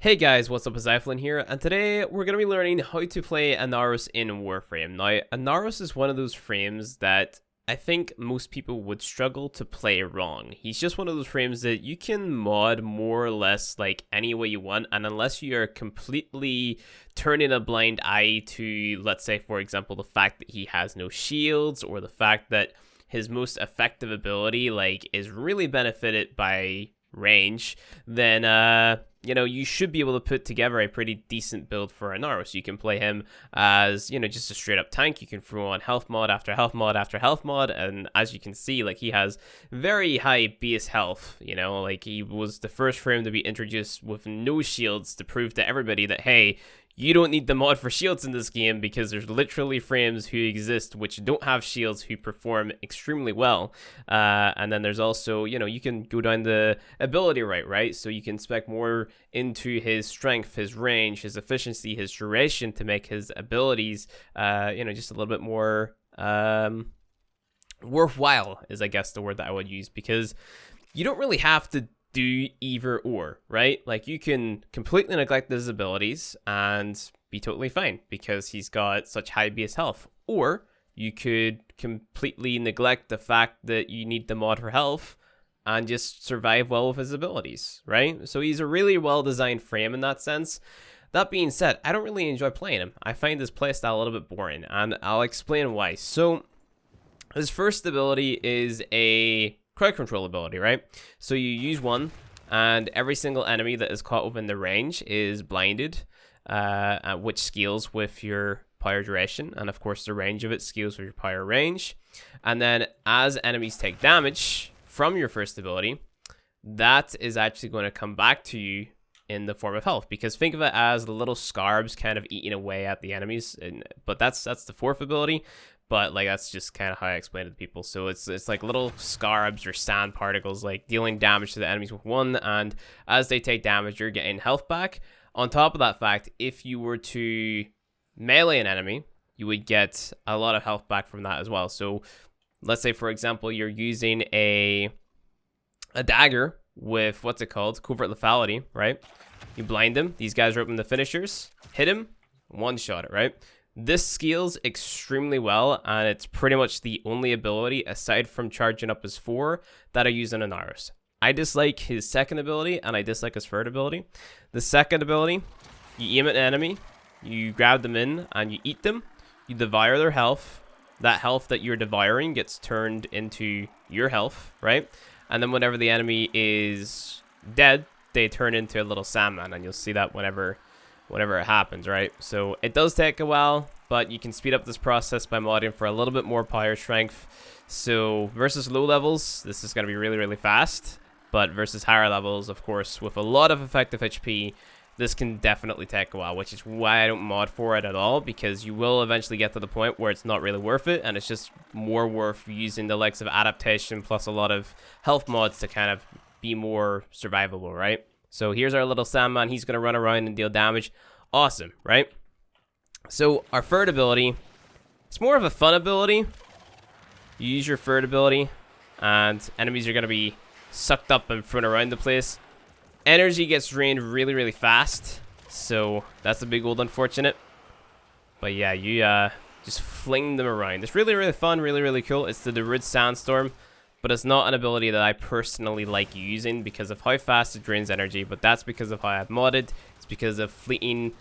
Hey guys, what's up? It's iFlynn here, and today we're going to be learning how to play Inaros in Warframe. Now, Inaros is one of those frames that I think most people would struggle to play wrong. He's just one of those frames that you can mod more or less like any way you want, and unless you are completely turning a blind eye to, let's say, for example, the fact that he has no shields, or the fact that his most effective ability is really benefited by range, then you should be able to put together a pretty decent build for Inaros. You can play him as, just a straight up tank. You can throw on health mod after health mod after health mod, and as you can see, he has very high base health. He was the first frame to be introduced with no shields to prove to everybody that, hey, you don't need the mod for shields in this game, because there's literally frames who exist which don't have shields who perform extremely well. And then there's also, you can go down the ability right? So you can spec more into his strength, his range, his efficiency, his duration to make his abilities, just a little bit more worthwhile is, I guess, the word that I would use, because you don't really have to do either or, right? You can completely neglect his abilities and be totally fine because he's got such high base health. Or you could completely neglect the fact that you need the mod for health and just survive well with his abilities, right? So he's a really well-designed frame in that sense. That being said, I don't really enjoy playing him. I find his playstyle a little bit boring, and I'll explain why. So his first ability is a crowd control ability, right? So you use one, and every single enemy that is caught within the range is blinded, which scales with your power duration, and of course the range of it scales with your power range. And then as enemies take damage from your first ability, that is actually going to come back to you in the form of health, because think of it as the little scarbs kind of eating away at the enemies. But that's the fourth ability. But that's just kind of how I explain it to people. So it's like little scarbs or sand particles, dealing damage to the enemies with one, and as they take damage, you're getting health back. On top of that fact, if you were to melee an enemy, you would get a lot of health back from that as well. So let's say, for example, you're using a dagger with, what's it called, covert lethality, right? You blind them, these guys are open the finishers, hit him, one shot it, right? This scales extremely well, and it's pretty much the only ability, aside from charging up his 4, that I use in Inaros. I dislike his second ability, and I dislike his third ability. The second ability, you aim at an enemy, you grab them in, and you eat them. You devour their health. That health that you're devouring gets turned into your health, right? And then whenever the enemy is dead, they turn into a little sandman, and you'll see that whenever it happens, right? So it does take a while, but you can speed up this process by modding for a little bit more power strength. So versus low levels, this is going to be really, really fast. But versus higher levels, of course, with a lot of effective HP, this can definitely take a while, which is why I don't mod for it at all, because you will eventually get to the point where it's not really worth it, and it's just more worth using the likes of adaptation plus a lot of health mods to kind of be more survivable, right? So here's our little Sandman. He's going to run around and deal damage. Awesome, right? So our third ability, it's more of a fun ability. You use your third ability, and enemies are going to be sucked up and thrown around the place. Energy gets drained really, really fast. So that's a big old unfortunate. But yeah, you just fling them around. It's really, really fun, really, really cool. It's the Rid Sandstorm. But it's not an ability that I personally like using because of how fast it drains energy. But that's because of how I've modded. It's because of fleeting,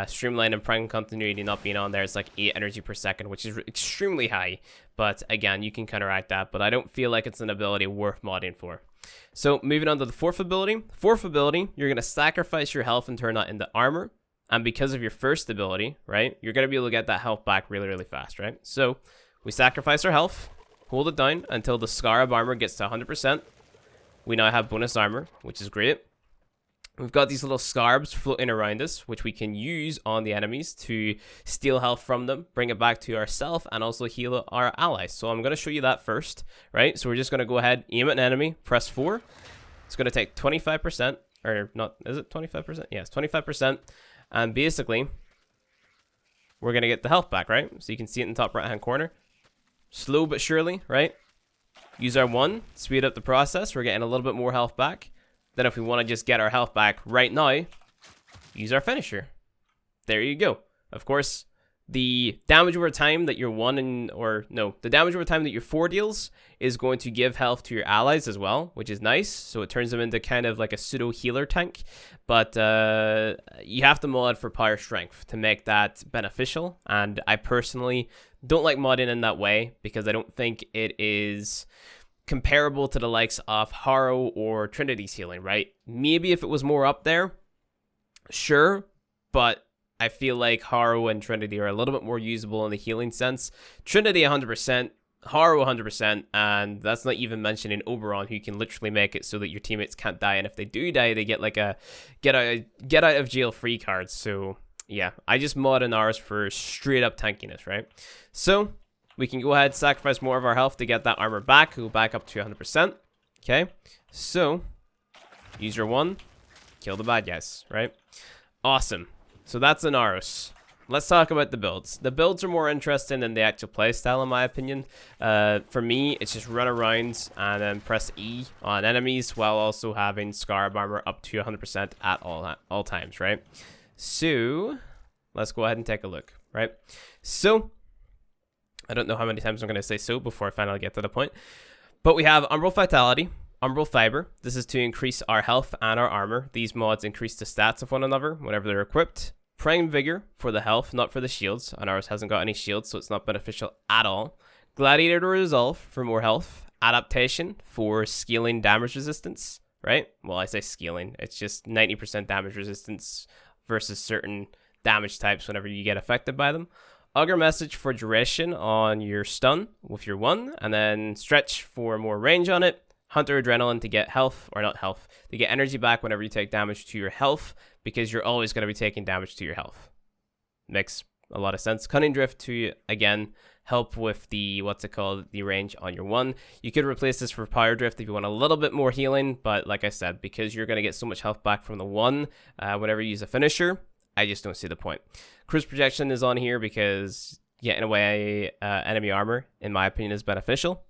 streamline, and prime continuity not being on there. It's 8 energy per second, which is extremely high. But again, you can counteract that. But I don't feel like it's an ability worth modding for. So moving on to the fourth ability. Fourth ability, you're going to sacrifice your health and turn that into armor. And because of your first ability, right, you're going to be able to get that health back really, really fast, right? So we sacrifice our health. Hold it down until the Scarab armor gets to 100%. We now have bonus armor, which is great. We've got these little scarbs floating around us, which we can use on the enemies to steal health from them, bring it back to ourselves, and also heal our allies. So I'm going to show you that first, right? So we're just going to go ahead, aim at an enemy, press 4. It's going to take 25%, or not, is it 25%? Yes, 25%. And basically, we're going to get the health back, right? So you can see it in the top right-hand corner. Slow but surely, right? Use our 1, speed up the process. We're getting a little bit more health back. Then if we want to just get our health back right now, use our finisher. There you go. Of course, the damage over time that your the damage over time that your 4 deals is going to give health to your allies as well, which is nice. So it turns them into kind of like a pseudo healer tank. But you have to mod for power strength to make that beneficial. And I personally don't like modding in that way because I don't think it is comparable to the likes of Harrow or Trinity's healing, right? Maybe if it was more up there, sure, but I feel like Harrow and Trinity are a little bit more usable in the healing sense. Trinity 100%, Harrow 100%, and that's not even mentioning Oberon, who can literally make it so that your teammates can't die, and if they do die, they get like a get out of jail free card. So yeah, I just mod Inaros for straight up tankiness, right? So we can go ahead, sacrifice more of our health to get that armor back, go back up to 100%. Okay, so user 1, kill the bad guys, right? Awesome. So that's Inaros. Let's talk about the builds. The builds are more interesting than the actual playstyle, in my opinion. For me, it's just run around and then press E on enemies while also having Scarab Armor up to 100% at all times, right? So let's go ahead and take a look, right? So I don't know how many times I'm going to say so before I finally get to the point. But we have Umbral Vitality, Umbral Fiber. This is to increase our health and our armor. These mods increase the stats of one another whenever they're equipped. Prime Vigor for the health, not for the shields. Inaros hasn't got any shields, so it's not beneficial at all. Gladiator Resolve for more health. Adaptation for scaling damage resistance, right? Well, I say scaling. It's just 90% damage resistance versus certain damage types whenever you get affected by them. Augur Message for duration on your stun with your 1. And then Stretch for more range on it. Hunter Adrenaline to get health, or not health, to get energy back whenever you take damage to your health, because you're always going to be taking damage to your health. Makes a lot of sense. Cunning Drift to, again, help with the, the range on your 1. You could replace this for Power Drift if you want a little bit more healing, but like I said, because you're going to get so much health back from the 1 whenever you use a finisher, I just don't see the point. Cruise Projection is on here because getting away enemy armor, in my opinion, is beneficial.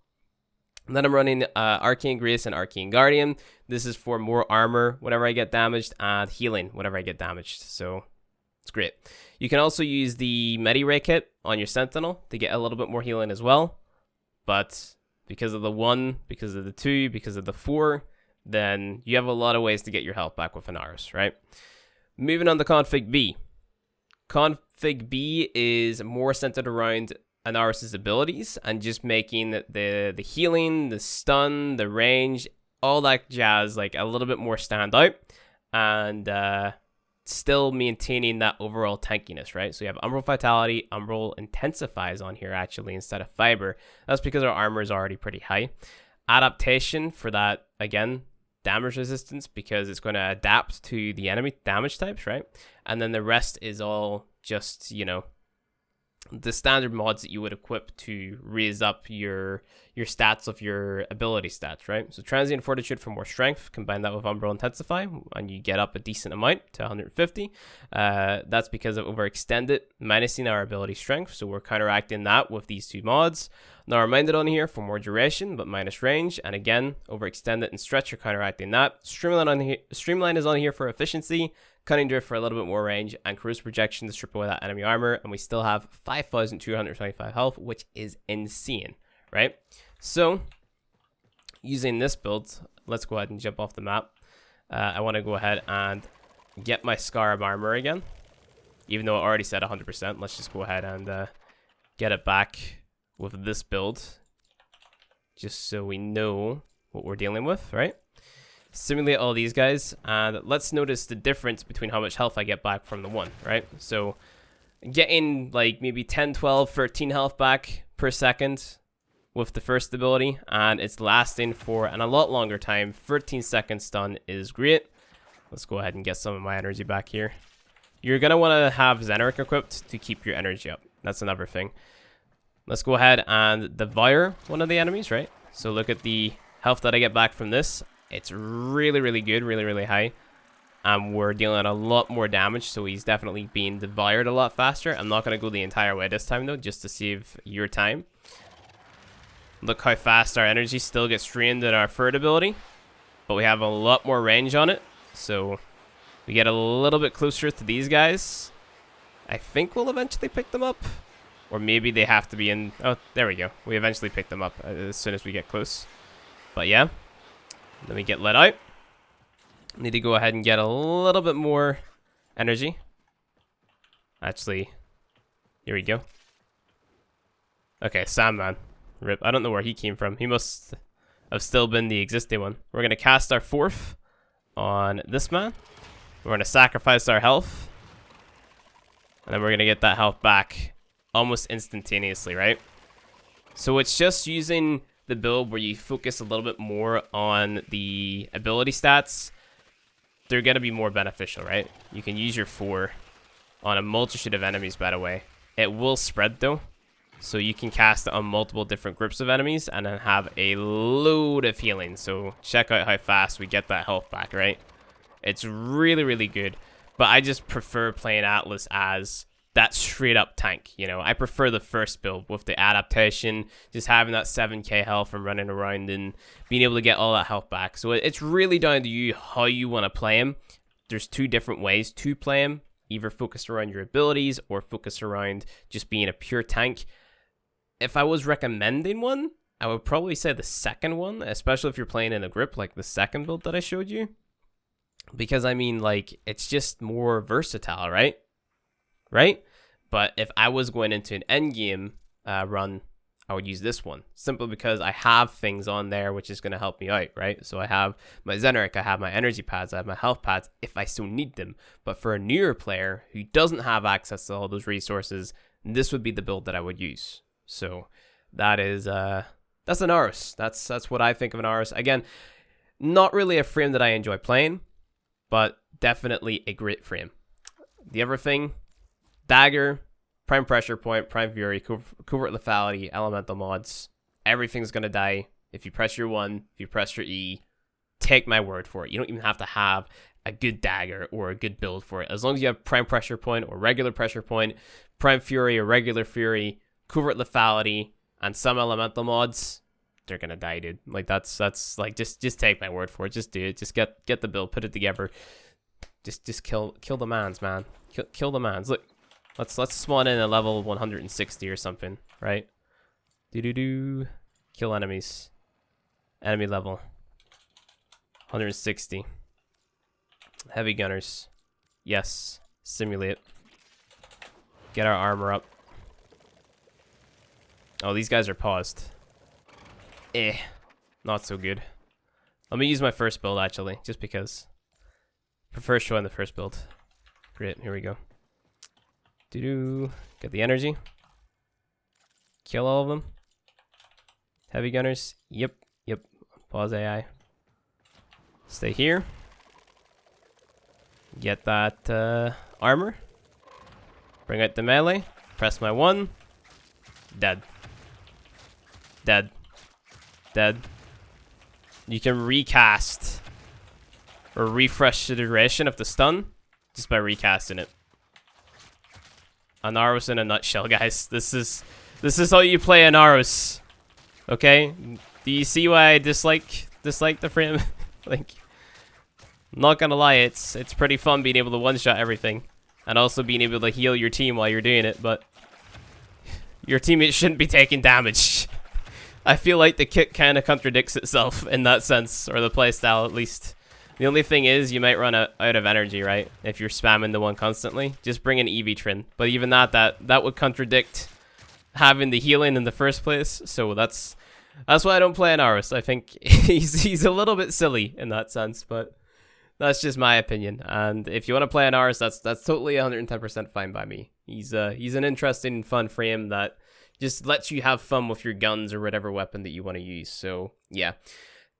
And then I'm running Arcane Grace and Arcane Guardian. This is for more armor whenever I get damaged and healing whenever I get damaged. So it's great. You can also use the Medi-Ray kit on your Sentinel to get a little bit more healing as well. But because of the 1, because of the 2, because of the 4, then you have a lot of ways to get your health back with Inaros, right? Moving on to Config B. Config B is more centered around Inaros' abilities and just making the healing, the stun, the range, all that jazz like a little bit more stand out, and still maintaining that overall tankiness, right? So you have Umbral Vitality, Umbral Intensifies on here actually instead of Fiber. That's because our armor is already pretty high. Adaptation for that, again, damage resistance, because it's going to adapt to the enemy damage types, right? And then the rest is all just, you know, the standard mods that you would equip to raise up your stats of your ability stats, right? So Transient Fortitude for more strength, combine that with Umbral Intensify, and you get up a decent amount to 150. That's because of Overextended minusing our ability strength, so we're counteracting that with these 2 mods. Now Reminded on here for more duration, but minus range, and again, Overextended and Stretch are counteracting that. Streamline is on here for efficiency, Cunning Drift for a little bit more range, and Cruise Projection to strip away that enemy armor, and we still have 5,225 health, which is insane, right? So, using this build, let's go ahead and jump off the map. I want to go ahead and get my Scarab Armor again, even though it already said 100%. Let's just go ahead and get it back with this build, just so we know what we're dealing with, right? Simulate all these guys, and let's notice the difference between how much health I get back from the 1, right? So getting like maybe 10, 12, 13 health back per second with the first ability, and it's lasting for a lot longer time. 13 second stun is great. Let's go ahead and get some of my energy back here. You're going to want to have Xeneric equipped to keep your energy up. That's another thing. Let's go ahead and devour one of the enemies, right? So look at the health that I get back from this. It's really, really good, really, really high. And we're dealing a lot more damage, so he's definitely being devoured a lot faster. I'm not going to go the entire way this time, though, just to save your time. Look how fast our energy still gets drained in our third ability. But we have a lot more range on it, so We get a little bit closer to these guys. I think we'll eventually pick them up. Or maybe they have to be in... Oh, there we go. We eventually pick them up as soon as we get close. But yeah. Then we get let out. Need to go ahead and get a little bit more energy. Actually, here we go. Okay, Sandman. Rip. I don't know where he came from. He must have still been the existing one. We're going to cast our 4th on this man. We're going to sacrifice our health. And then we're going to get that health back almost instantaneously, right? So it's just using the build where you focus a little bit more on the ability stats. They're going to be more beneficial, right? You can use your 4 on a multitude of enemies, by the way. It will spread, though. So you can cast it on multiple different groups of enemies and then have a load of healing. So check out how fast we get that health back, right? It's really, really good. But I just prefer playing Atlas as that straight up tank, you know? I prefer the first build with the adaptation, just having that 7k health and running around and being able to get all that health back. So it's really down to you how you want to play him. There's 2 different ways to play him. Either focus around your abilities or focus around just being a pure tank. If I was recommending one, I would probably say the second one, especially if you're playing in a group like the second build that I showed you. Because, I mean, like, it's just more versatile, right? Right? But if I was going into an endgame run, I would use this one. Simply because I have things on there which is going to help me out, right? So I have my Zeneric, I have my energy pads, I have my health pads if I still need them. But for a newer player who doesn't have access to all those resources, this would be the build that I would use. So that is, that's Inaros. That's what I think of Inaros. Again, not really a frame that I enjoy playing, but definitely a great frame. The other thing, Dagger, Prime Pressure Point, Prime Fury, Covert Lethality, Elemental Mods, everything's going to die. If you press your 1, if you press your E, take my word for it. You don't even have to have a good Dagger or a good build for it. As long as you have Prime Pressure Point or regular Pressure Point, Prime Fury or regular Fury, Covert Lethality, and some Elemental Mods, they're going to die, dude. Like, that's like, just take my word for it. Just do it. Just get the build, put it together. Just kill the mans, man. Kill the mans. Look. Let's spawn in a level 160 or something, right? Kill enemies. Enemy level 160. Heavy gunners. Yes. Simulate. Get our armor up. Oh, these guys are paused. Not so good. Let me use my first build, actually, just because. Prefer showing the first build. Great, here we go. Get the energy. Kill all of them. Heavy gunners. Yep. Pause AI. Stay here. Get that armor. Bring out the melee. Press my 1. Dead. You can recast or refresh the duration of the stun just by recasting it. Inaros in a nutshell, guys. This is how you play Inaros. Okay? Do you see why I dislike the frame? Like, not gonna lie, it's pretty fun being able to one-shot everything. And also being able to heal your team while you're doing it, but your teammate shouldn't be taking damage. I feel like the kit kind of contradicts itself in that sense, or the playstyle at least. The only thing is, you might run out of energy, right? If you're spamming the one constantly. Just bring an Eevee. But even that would contradict having the healing in the first place. So that's why I don't play Inaros. I think he's a little bit silly in that sense, but that's just my opinion. And if you want to play Inaros, that's totally 110% fine by me. He's an interesting, fun frame that just lets you have fun with your guns or whatever weapon that you want to use. So yeah.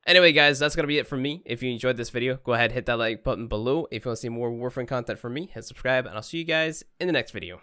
Anyway, guys, that's going to be it from me. If you enjoyed this video, go ahead, hit that like button below. If you want to see more Warframe content from me, hit subscribe, and I'll see you guys in the next video.